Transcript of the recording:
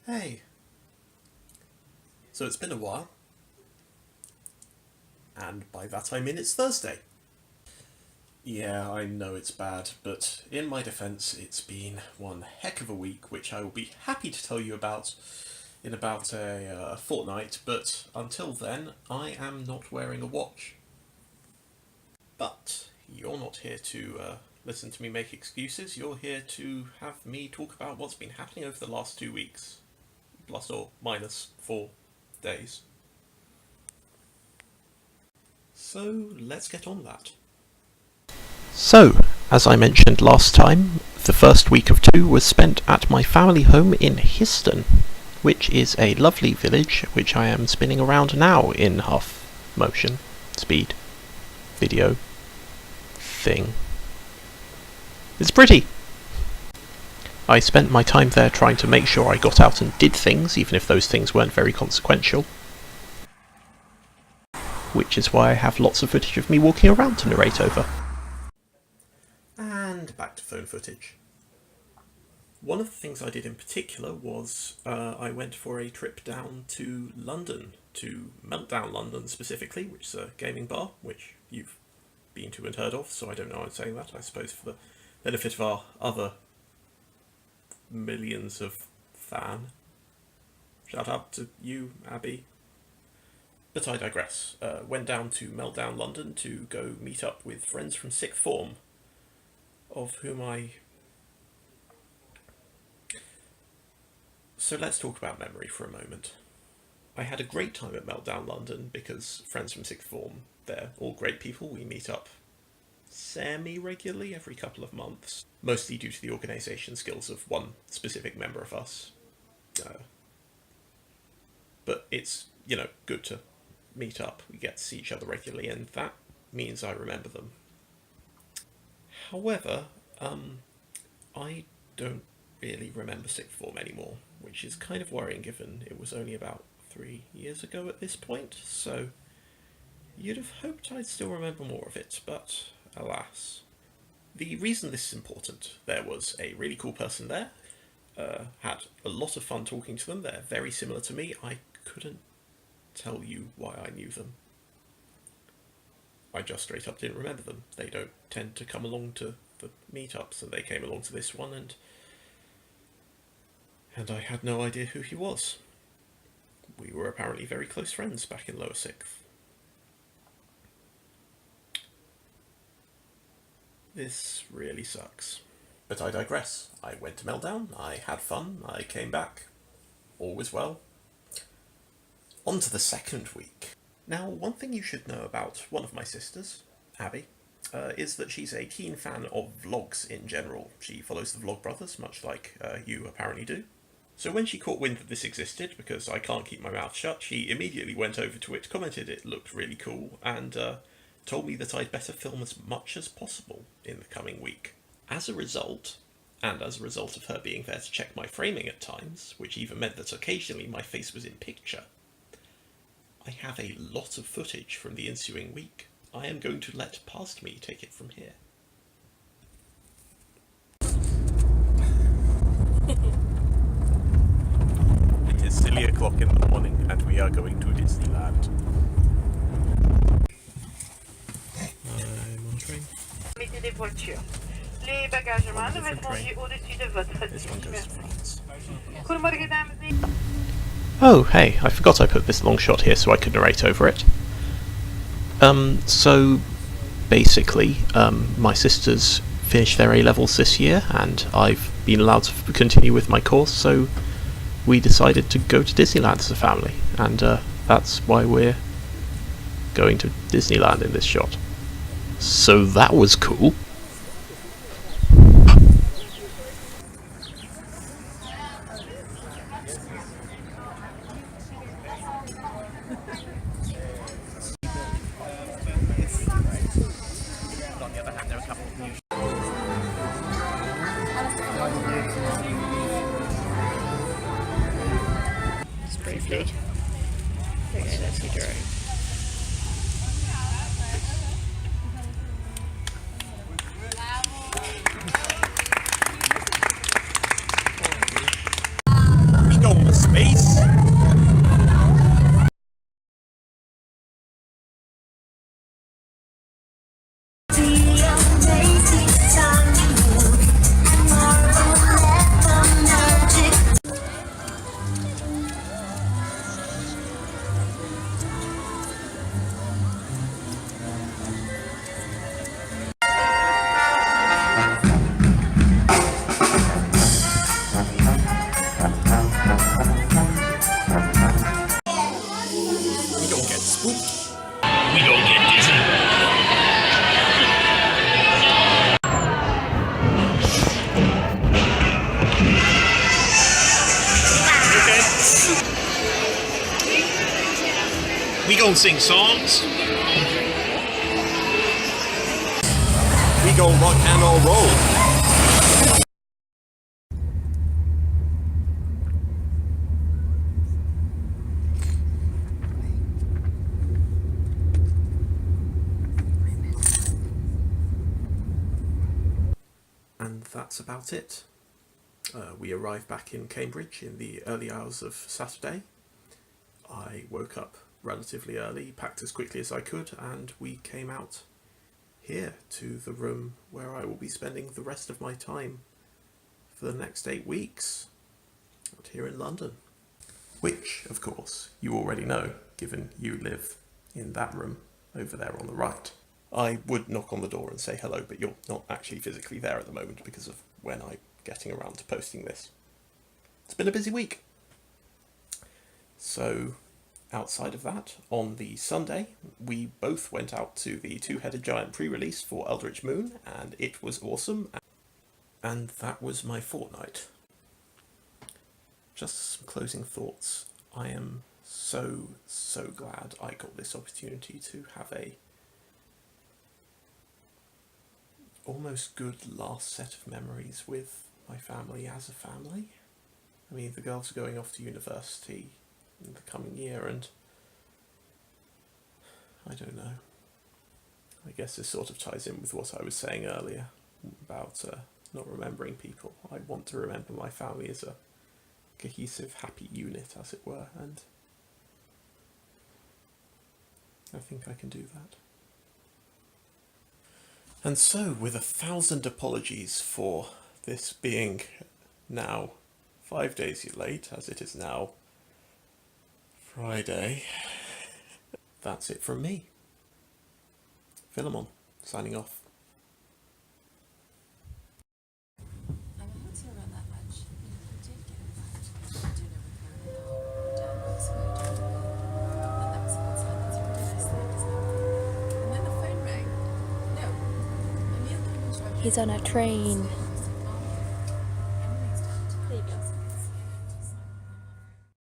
Hey, so it's been a while, and by that I mean it's Thursday. Yeah, I know it's bad, but in my defence, it's been one heck of a week, which I will be happy to tell you about in about a fortnight, but until then, I am not wearing a watch. But you're not here to listen to me make excuses, you're here to have me talk about what's been happening over the last 2 weeks, plus or minus 4 days. So let's get on that. So, as I mentioned last time, the first week of 2 was spent at my family home in Histon, which is a lovely village which I am spinning around now in half motion, speed, video, thing. It's pretty! I spent my time there trying to make sure I got out and did things, even if those things weren't very consequential. Which is why I have lots of footage of me walking around to narrate over. And back to phone footage. One of the things I did in particular was I went for a trip down to London, to Meltdown London specifically, which is a gaming bar, which you've been to and heard of, so I don't know why I'm saying that. I suppose for the benefit of our other millions of fan. Shout out to you, Abby. But I digress. Went down to Meltdown London to go meet up with friends from sixth form, of whom So let's talk about memory for a moment. I had a great time at Meltdown London because friends from sixth form, they're all great people. We meet up semi-regularly every couple of months, mostly due to the organisation skills of one specific member of us. But it's, good to meet up. We get to see each other regularly, and that means I remember them. However, I don't really remember sixth form anymore, which is kind of worrying given it was only about 3 years ago at this point, so you'd have hoped I'd still remember more of it, but alas. The reason this is important, there was a really cool person there, had a lot of fun talking to them, they're very similar to me. I couldn't tell you why I knew them. I just straight up didn't remember them. They don't tend to come along to the meetups, and they came along to this one, and I had no idea who he was. We were apparently very close friends back in lower sixth. This really sucks. But I digress. I went to Meltdown, I had fun, I came back. All was well. On to the second week. Now, one thing you should know about one of my sisters, Abby, is that she's a keen fan of vlogs in general. She follows the Vlog Brothers, much like you apparently do. So when she caught wind that this existed, because I can't keep my mouth shut, she immediately went over to it, commented it looked really cool, and told me that I'd better film as much as possible in the coming week. As a result, and as a result of her being there to check my framing at times, which even meant that occasionally my face was in picture, I have a lot of footage from the ensuing week. I am going to let Past Me take it from here. It is silly o'clock in the morning and we are going to Disneyland. I'm on a train. Mettez des voitures. Les bagagements ne mettront au-dessus de votre This one goes to France. Goedemorgen, dames en heren. Oh, hey, I forgot I put this long shot here so I could narrate over it. So, basically, my sisters finished their A-levels this year, and I've been allowed to continue with my course, so we decided to go to Disneyland as a family, and that's why we're going to Disneyland in this shot. So that was cool. Just briefly. Okay, let's see drone. don't sing songs. We go rock and roll. And that's about it. We arrived back in Cambridge in the early hours of Saturday. I woke up relatively early, packed as quickly as I could, and we came out here to the room where I will be spending the rest of my time for the next 8 weeks, out here in London. Which, of course, you already know, given you live in that room over there on the right. I would knock on the door and say hello, but you're not actually physically there at the moment because of when I'm getting around to posting this. It's been a busy week. So, outside of that, on the Sunday, we both went out to the Two-Headed Giant pre-release for Eldritch Moon, and it was awesome. And that was my fortnight. Just some closing thoughts. I am so glad I got this opportunity to have a almost good last set of memories with my family as a family. I mean, the girls are going off to university in the coming year, and I don't know. I guess this sort of ties in with what I was saying earlier about not remembering people. I want to remember my family as a cohesive, happy unit, as it were, and I think I can do that. And so, with 1,000 apologies for this being now 5 days late, as it is now Friday, that's it from me. Phillammon, signing off. I won't say around that much. You know, we did get invited to dinner with her and Dad was very joyful. And that was a good sign. That's a really nice thing, isn't it? And then the phone rang. No. Emil came and showed me. He's on a train.